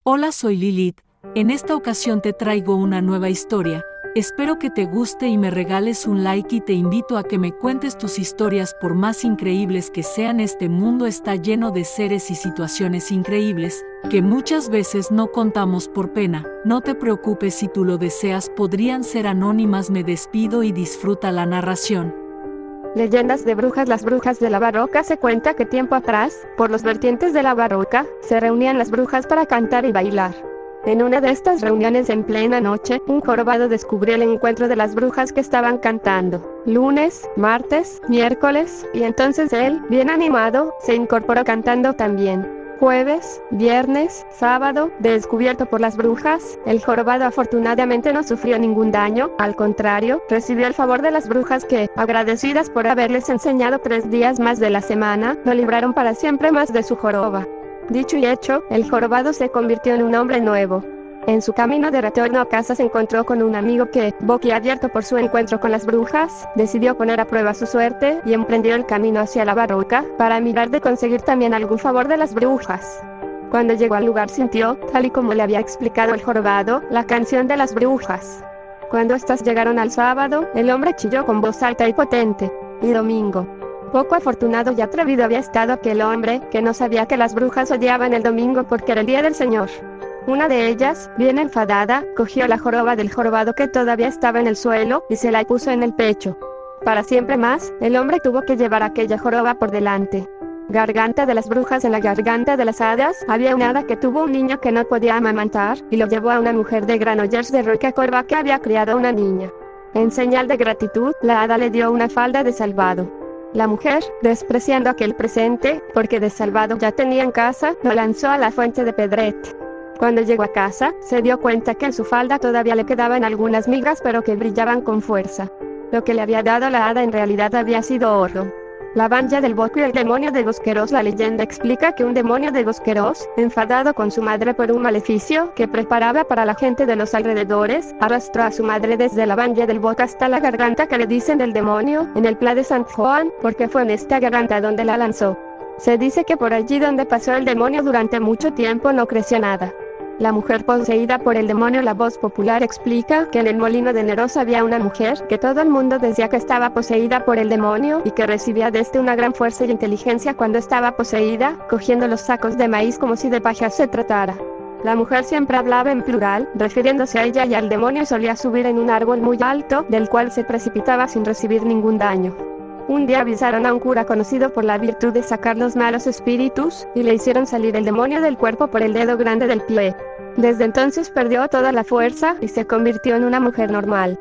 Hola, soy Lilith. En esta ocasión te traigo una nueva historia. Espero que te guste y me regales un like y te invito a que me cuentes tus historias por más increíbles que sean. Este mundo está lleno de seres y situaciones increíbles, que muchas veces no contamos por pena. No te preocupes si tú lo deseas, podrían ser anónimas. Me despido y disfruta la narración. Leyendas de brujas. Las brujas de la Barroca. Se cuenta que tiempo atrás, por los vertientes de la Barroca, se reunían las brujas para cantar y bailar. En una de estas reuniones en plena noche, un jorobado descubrió el encuentro de las brujas que estaban cantando. Lunes, martes, miércoles, y entonces él, bien animado, se incorporó cantando también. Jueves, viernes, sábado, descubierto por las brujas, el jorobado afortunadamente no sufrió ningún daño, al contrario, recibió el favor de las brujas que, agradecidas por haberles enseñado 3 días más de la semana, lo libraron para siempre más de su joroba. Dicho y hecho, el jorobado se convirtió en un hombre nuevo. En su camino de retorno a casa se encontró con un amigo que, boquiabierto por su encuentro con las brujas, decidió poner a prueba su suerte y emprendió el camino hacia la Barroca, para mirar de conseguir también algún favor de las brujas. Cuando llegó al lugar sintió, tal y como le había explicado el jorobado, la canción de las brujas. Cuando éstas llegaron al sábado, el hombre chilló con voz alta y potente. Y domingo. Poco afortunado y atrevido había estado aquel hombre, que no sabía que las brujas odiaban el domingo porque era el día del Señor. Una de ellas, bien enfadada, cogió la joroba del jorobado que todavía estaba en el suelo, y se la puso en el pecho. Para siempre más, el hombre tuvo que llevar aquella joroba por delante. Garganta de las brujas. En la garganta de las hadas, había una hada que tuvo un niño que no podía amamantar, y lo llevó a una mujer de Granollers de Rocacorba que había criado a una niña. En señal de gratitud, la hada le dio una falda de salvado. La mujer, despreciando aquel presente, porque de salvado ya tenía en casa, lo lanzó a la fuente de Pedret. Cuando llegó a casa, se dio cuenta que en su falda todavía le quedaban algunas migas pero que brillaban con fuerza. Lo que le había dado la hada en realidad había sido oro. La Banja del Boco y el demonio de Bosqueros. La leyenda explica que un demonio de Bosqueros, enfadado con su madre por un maleficio que preparaba para la gente de los alrededores, arrastró a su madre desde la Banja del Boco hasta la garganta que le dicen del demonio, en el Pla de Sant Juan, porque fue en esta garganta donde la lanzó. Se dice que por allí donde pasó el demonio durante mucho tiempo no creció nada. La mujer poseída por el demonio. La voz popular explica que en el molino de Neros había una mujer que todo el mundo decía que estaba poseída por el demonio y que recibía de este una gran fuerza y inteligencia cuando estaba poseída, cogiendo los sacos de maíz como si de pajas se tratara. La mujer siempre hablaba en plural, refiriéndose a ella y al demonio, y solía subir en un árbol muy alto, del cual se precipitaba sin recibir ningún daño. Un día avisaron a un cura conocido por la virtud de sacar los malos espíritus, y le hicieron salir el demonio del cuerpo por el dedo grande del pie. Desde entonces perdió toda la fuerza, y se convirtió en una mujer normal.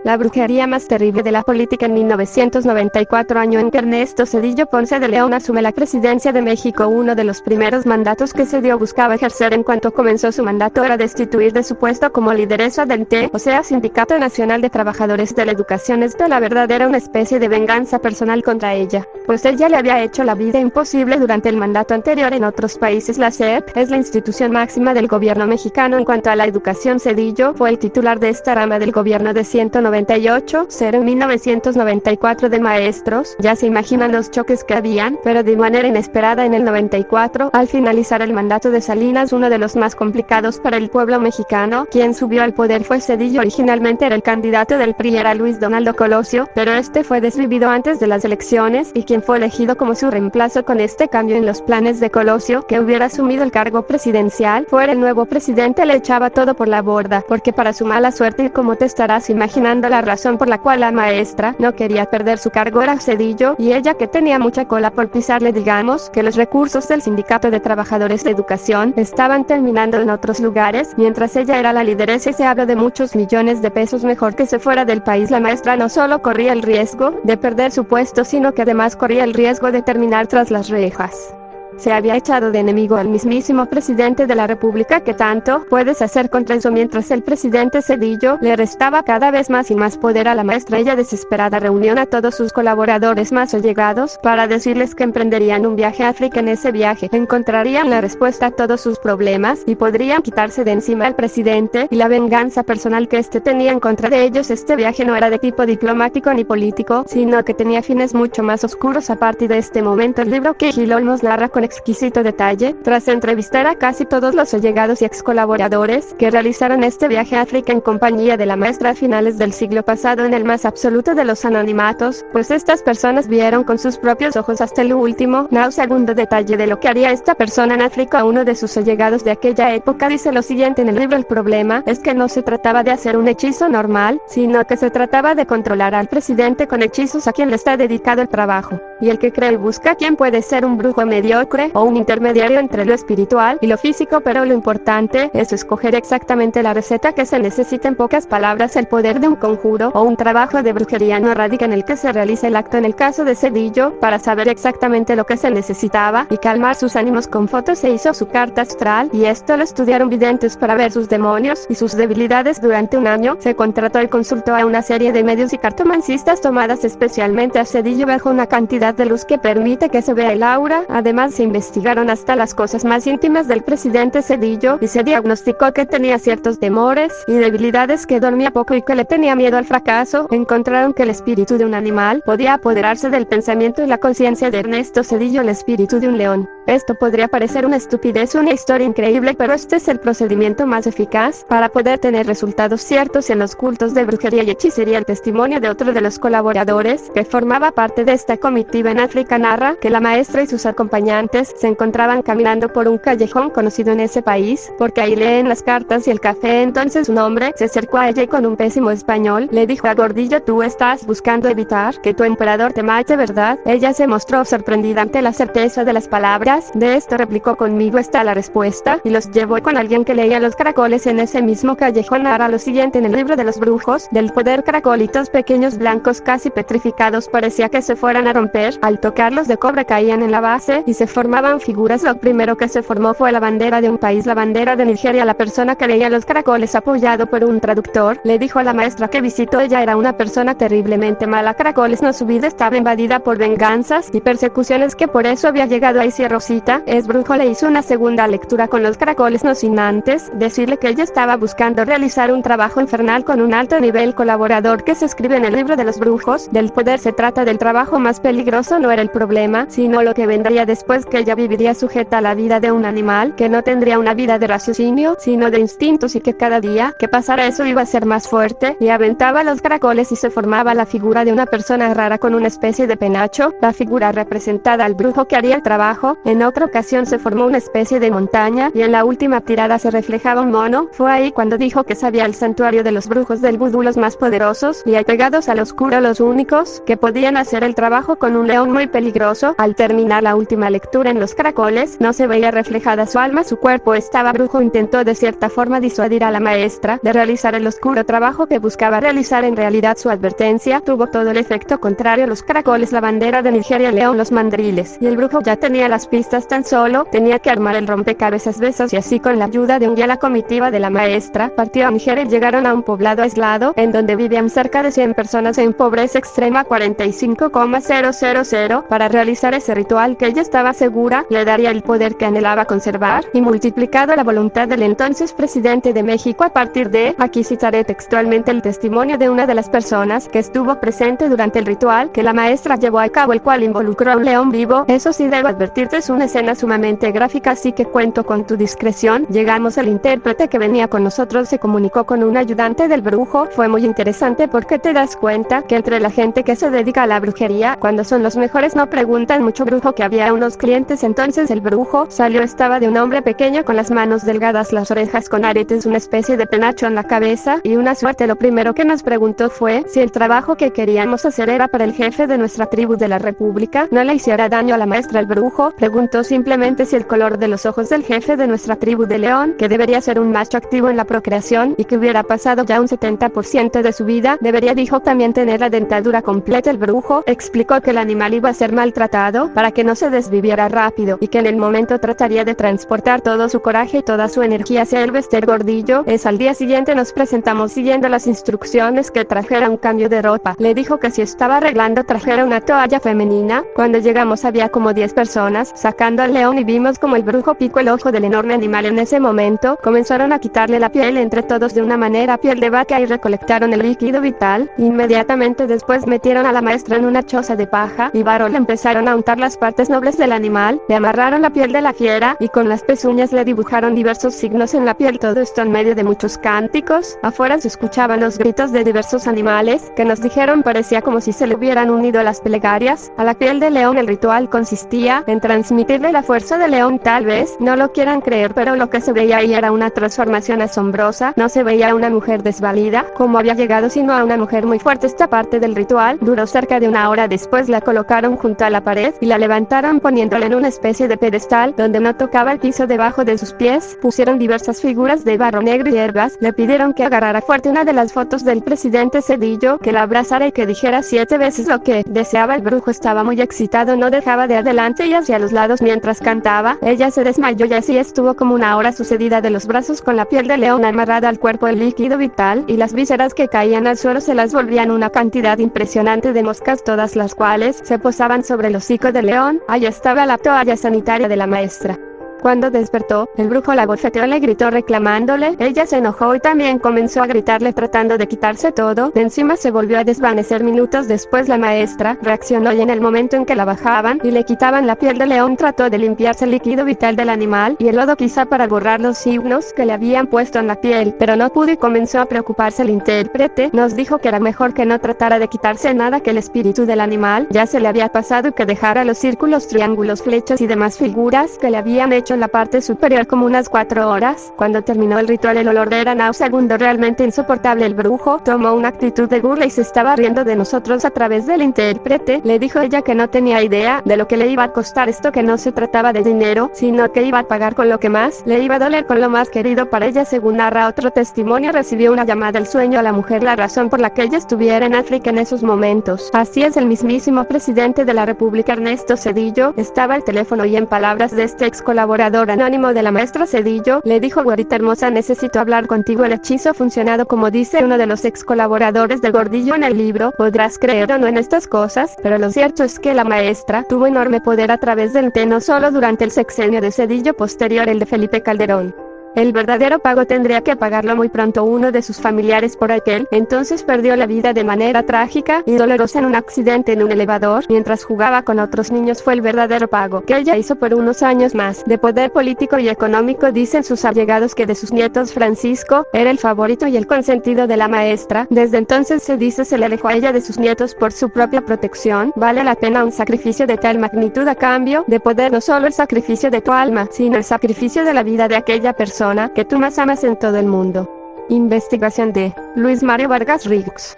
La brujería más terrible de la política. En 1994, año en que Ernesto Zedillo Ponce de León asume la presidencia de México, uno de los primeros mandatos que Zedillo buscaba ejercer en cuanto comenzó su mandato era destituir de su puesto como lideresa del TE, o sea, Sindicato Nacional de Trabajadores de la Educación. Esta, la verdad, era una especie de venganza personal contra ella, pues ella le había hecho la vida imposible durante el mandato anterior. En otros países la SEP es la institución máxima del gobierno mexicano en cuanto a la educación. Zedillo fue el titular de esta rama del gobierno de 198 en 1994 de maestros. Ya se imaginan los choques que habían, pero de manera inesperada en el 94, al finalizar el mandato de Salinas, uno de los más complicados para el pueblo mexicano, quien subió al poder fue Zedillo. Originalmente era el candidato del PRI, era Luis Donaldo Colosio, pero este fue desvivido antes de las elecciones, y quien fue elegido como su reemplazo con este cambio en los planes de Colosio, que hubiera asumido el cargo presidencial, fue el nuevo presidente. Le echaba todo por la borda, porque para su mala suerte, y como te estarás imaginando, la razón por la cual la maestra no quería perder su cargo era Zedillo, y ella que tenía mucha cola por pisarle. Digamos que los recursos del Sindicato de Trabajadores de Educación estaban terminando en otros lugares, mientras ella era la lideresa, y se habla de muchos millones de pesos. Mejor que se fuera del país. La maestra no solo corría el riesgo de perder su puesto, sino que además corría el riesgo de terminar tras las rejas. Se había echado de enemigo al mismísimo presidente de la República. ¿Qué tanto puedes hacer contra eso? Mientras el presidente Zedillo le restaba cada vez más y más poder a la maestra, ella, desesperada, reunió a todos sus colaboradores más allegados para decirles que emprenderían un viaje a África. En ese viaje encontrarían la respuesta a todos sus problemas y podrían quitarse de encima al presidente y la venganza personal que éste tenía en contra de ellos. Este viaje no era de tipo diplomático ni político, sino que tenía fines mucho más oscuros. A partir de este momento, el libro que Gil Olmos narra con exquisito detalle, tras entrevistar a casi todos los allegados y ex colaboradores que realizaron este viaje a África en compañía de la maestra a finales del siglo pasado en el más absoluto de los anonimatos, pues estas personas vieron con sus propios ojos hasta el último, nauseabundo detalle de lo que haría esta persona en África. Uno de sus allegados de aquella época dice lo siguiente en el libro: el problema es que no se trataba de hacer un hechizo normal, sino que se trataba de controlar al presidente con hechizos a quien le está dedicado el trabajo. Y el que cree y busca quién puede ser un brujo mediocre o un intermediario entre lo espiritual y lo físico, pero lo importante es escoger exactamente la receta que se necesita. En pocas palabras, el poder de un conjuro o un trabajo de brujería no radica en el que se realice el acto. En el caso de Cedillo, para saber exactamente lo que se necesitaba y calmar sus ánimos con fotos, se hizo su carta astral, y esto lo estudiaron videntes para ver sus demonios y sus debilidades durante un año. Se contrató y consultó a una serie de medios y cartomancistas tomadas especialmente a Cedillo bajo una cantidad de luz que permite que se vea el aura. Además, se investigaron hasta las cosas más íntimas del presidente Cedillo y se diagnosticó que tenía ciertos temores y debilidades, que dormía poco y que le tenía miedo al fracaso. Encontraron que el espíritu de un animal podía apoderarse del pensamiento y la conciencia de Ernesto Cedillo, el espíritu de un león. Esto podría parecer una estupidez, una historia increíble, pero este es el procedimiento más eficaz para poder tener resultados ciertos en los cultos de brujería y hechicería. El testimonio de otro de los colaboradores que formaba parte de esta comitiva en África narra que la maestra y sus acompañantes se encontraban caminando por un callejón conocido en ese país, porque ahí leen las cartas y el café. Entonces un hombre se acercó a ella y con un pésimo español le dijo: a Gordillo, tú estás buscando evitar que tu emperador te mate, ¿verdad? Ella se mostró sorprendida ante la certeza de las palabras. De esto replicó: conmigo está la respuesta, y los llevó con alguien que leía los caracoles en ese mismo callejón. Narra lo siguiente en el libro de los brujos: del poder, caracolitos pequeños blancos casi petrificados parecía que se fueran a romper. Al tocarlos de cobre caían en la base y se formaban figuras. Lo primero que se formó fue la bandera de un país, la bandera de Nigeria. La persona que leía los caracoles, apoyado por un traductor, le dijo a la maestra que visitó: ella era una persona terriblemente mala. Caracoles, no, su vida estaba invadida por venganzas y persecuciones, que por eso había llegado ahí. Cierro cita. Es brujo. Le hizo una segunda lectura con los caracoles, no sin antes decirle que ella estaba buscando realizar un trabajo infernal con un alto nivel colaborador que se escribe en el libro de los brujos. Del poder se trata del trabajo más peligroso, no era el problema, sino lo que vendría después, que ella viviría sujeta a la vida de un animal, que no tendría una vida de raciocinio, sino de instintos, y que cada día que pasara eso iba a ser más fuerte. Y aventaba los caracoles y se formaba la figura de una persona rara con una especie de penacho, la figura representada al brujo que haría el trabajo. En otra ocasión se formó una especie de montaña y en la última tirada se reflejaba un mono. Fue ahí cuando dijo que sabía el santuario de los brujos del vudú, los más poderosos y apegados al oscuro, los únicos que podían hacer el trabajo con un león muy peligroso. Al terminar la última lectura en los caracoles, no se veía reflejada su alma, su cuerpo estaba brujo. Intentó de cierta forma disuadir a la maestra de realizar el oscuro trabajo que buscaba realizar. En realidad su advertencia tuvo todo el efecto contrario: los caracoles, la bandera de Nigeria, el león, los mandriles y el brujo. Ya tenía las pistas, tan solo tenía que armar el rompecabezas de esos, y así, con la ayuda de un guía, la comitiva de la maestra partió a Nigeria y llegaron a un poblado aislado en donde vivían cerca de 100 personas en pobreza extrema, 45,000, para realizar ese ritual que ella estaba segura le daría el poder que anhelaba conservar, y multiplicado la voluntad del entonces presidente de México. A partir de aquí citaré textualmente el testimonio de una de las personas que estuvo presente durante el ritual que la maestra llevó a cabo, el cual involucró a un león vivo. Eso sí, debo advertirte, es una escena sumamente gráfica, así que cuento con tu discreción. Llegamos, el intérprete que venía con nosotros se comunicó con un ayudante del brujo. Fue muy interesante porque te das cuenta que entre la gente que se dedica a la brujería, cuando son los mejores, no preguntan mucho. Brujo que había unos clientes. Entonces el brujo salió, estaba de un hombre pequeño con las manos delgadas, las orejas con aretes, una especie de penacho en la cabeza y una suerte. Lo primero que nos preguntó fue si el trabajo que queríamos hacer era para el jefe de nuestra tribu de la república. No le hiciera daño a la maestra. El brujo preguntó simplemente si el color de los ojos del jefe de nuestra tribu de león, que debería ser un macho activo en la procreación y que hubiera pasado ya un 70% de su vida, dijo también tener la dentadura completa. El brujo explicó que el animal iba a ser maltratado para que no se desviviera rápido y que en el momento trataría de transportar todo su coraje y toda su energía hacia el Bester Gordillo. Al día siguiente nos presentamos siguiendo las instrucciones, que trajera un cambio de ropa. Le dijo que si estaba arreglando trajera una toalla femenina. Cuando llegamos había como 10 personas. sacando al león y vimos como el brujo picó el ojo del enorme animal. En ese momento, comenzaron a quitarle la piel entre todos de una manera piel de vaca y recolectaron el líquido vital. Inmediatamente después metieron a la maestra en una choza de paja y barro, le empezaron a untar las partes nobles del animal, le amarraron la piel de la fiera y con las pezuñas le dibujaron diversos signos en la piel. Todo esto en medio de muchos cánticos. Afuera se escuchaban los gritos de diversos animales, que nos dijeron parecía como si se le hubieran unido a las plegarias a la piel de león. El ritual consistía en transmitirle la fuerza de león. Tal vez no lo quieran creer, pero lo que se veía ahí era una transformación asombrosa. No se veía a una mujer desvalida, como había llegado, sino a una mujer muy fuerte. Esta parte del ritual duró cerca de una hora. Después la colocaron junto a la pared y la levantaron poniéndola en una especie de pedestal donde no tocaba el piso. Debajo de sus pies pusieron diversas figuras de barro negro y hierbas. Le pidieron que agarrara fuerte una de las fotos del presidente Zedillo, que la abrazara y que dijera 7 veces lo que deseaba. El brujo estaba muy excitado, no dejaba de adelante y hacia los lados mientras cantaba. Ella se desmayó y así estuvo como una hora sucedida de los brazos con la piel de león amarrada al cuerpo, el líquido vital y las vísceras que caían al suelo se las volvían una cantidad impresionante de moscas, todas las cuales se posaban sobre el hocico del león. Allí estaba la toalla sanitaria de la maestra. Cuando despertó, el brujo la bofeteó, le gritó reclamándole. Ella se enojó y también comenzó a gritarle tratando de quitarse todo de encima. Se volvió a desvanecer. Minutos después la maestra reaccionó y en el momento en que la bajaban y le quitaban la piel de león trató de limpiarse el líquido vital del animal y el lodo quizá para borrar los signos que le habían puesto en la piel, pero no pudo y comenzó a preocuparse. El intérprete nos dijo que era mejor que no tratara de quitarse nada, que el espíritu del animal ya se le había pasado y que dejara los círculos, triángulos, flechas y demás figuras que le habían hecho en la parte superior como unas 4 horas. Cuando terminó el ritual el olor era nauseabundo, realmente insoportable. El brujo tomó una actitud de burla y se estaba riendo de nosotros a través del intérprete. Le dijo ella que no tenía idea de lo que le iba a costar esto, que no se trataba de dinero, sino que iba a pagar con lo que más le iba a doler, con lo más querido para ella. Según narra otro testimonio, recibió una llamada al sueño a la mujer, la razón por la que ella estuviera en África en esos momentos. Así es, el mismísimo presidente de la República, Ernesto Zedillo, estaba al teléfono y en palabras de este ex colaborador anónimo de la maestra Zedillo, le dijo: güerita hermosa, necesito hablar contigo. El hechizo ha funcionado, como dice uno de los ex colaboradores del gordillo en el libro. Podrás creer o no en estas cosas, pero lo cierto es que la maestra tuvo enorme poder a través del té, no solo durante el sexenio de Zedillo, posterior el de Felipe Calderón. El verdadero pago tendría que pagarlo muy pronto uno de sus familiares. Por aquel entonces perdió la vida de manera trágica y dolorosa en un accidente en un elevador mientras jugaba con otros niños. Fue el verdadero pago que ella hizo por unos años más de poder político y económico. Dicen sus allegados que de sus nietos Francisco era el favorito y el consentido de la maestra. Desde entonces se dice se le alejó a ella de sus nietos por su propia protección. Vale la pena un sacrificio de tal magnitud a cambio de poder, no solo el sacrificio de tu alma, sino el sacrificio de la vida de aquella persona que tú más amas en todo el mundo. Investigación de Luis Mario Vargas Riggs.